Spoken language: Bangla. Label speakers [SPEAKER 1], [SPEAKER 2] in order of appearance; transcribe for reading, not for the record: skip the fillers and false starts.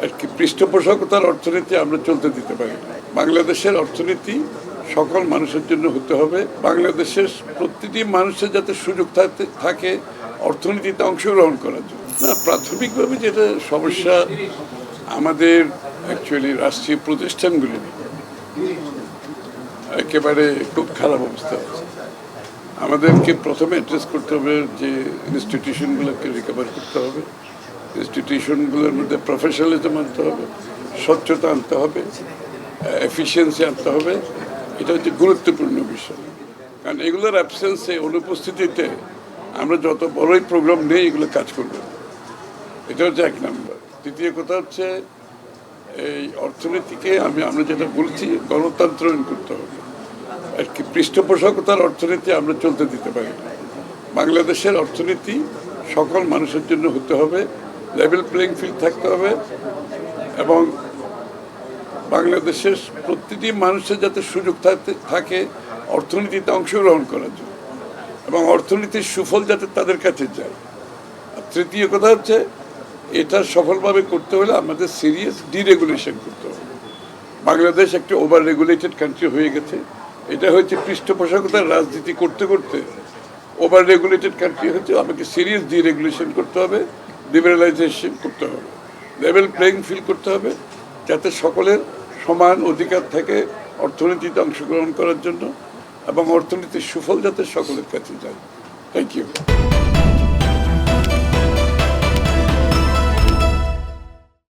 [SPEAKER 1] আর কি পৃষ্ঠপোষকতার অর্থনীতি আমরা চলতে দিতে পারি না। বাংলাদেশের অর্থনীতি সকল মানুষের জন্য হতে হবে। বাংলাদেশের প্রতিটি মানুষের যাতে সুযোগ থাকে অর্থনীতিতে অংশগ্রহণ করার জন্য। না, প্রাথমিকভাবে যেটা সমস্যা আমাদের অ্যাকচুয়ালি রাষ্ট্রীয় প্রতিষ্ঠানগুলি একেবারে খুব খারাপ অবস্থা আছে। আমাদেরকে প্রথমে অ্যাড্রেস করতে হবে যে ইনস্টিটিউশনগুলোকে রিকভার করতে হবে, ইনস্টিটিউশনগুলোর মধ্যে প্রফেশনালিজম আনতে হবে, স্বচ্ছতা আনতে হবে, এফিসিয়েন্সি আনতে হবে। এটা হচ্ছে গুরুত্বপূর্ণ বিষয়, কারণ এগুলোর অ্যাবসেন্সে, অনুপস্থিতিতে আমরা যত বড়ই প্রোগ্রাম নেই এগুলো কাজ করবে না। এটা হচ্ছে এক নম্বর। দ্বিতীয় কথা হচ্ছে এই অর্থনীতিকে আমরা যেটা বলছি গণতন্ত্রায়ন করতে হবে। আর কি পৃষ্ঠপোষকতার অর্থনীতি আমরা চলতে দিতে পারি না। বাংলাদেশের অর্থনীতি সকল মানুষের জন্য হতে হবে, লেভেল প্লেইং ফিল্ড থাকতে হবে এবং বাংলাদেশের প্রতিটি মানুষের যাতে সুযোগ থাকে অর্থনীতিতে অংশগ্রহণ করার জন্য এবং অর্থনীতির সুফল যাতে তাদের কাছে যায়। আর তৃতীয় কথা হচ্ছে এটা সফলভাবে করতে হলে আমাদের সিরিয়াস ডিরেগুলেশন করতে হবে। বাংলাদেশ একটি ওভার রেগুলেটেড কান্ট্রি হয়ে গেছে। এটা হচ্ছে পৃষ্ঠপোষকতার রাজনীতি করতে করতে ওভার রেগুলেটেড কান্ট্রি হচ্ছে। আমাকে সিরিয়াস ডিরেগুলেশন করতে হবে, লিবারালাইজেশন করতে হবে, লেভেল প্লেইং ফিল্ড করতে হবে যাতে সকলের সমান অধিকার থাকে অর্থনীতিতে অংশগ্রহণ করার জন্য এবং অর্থনীতির সুফল যাতে সকলের কাছে যায়। Thank you.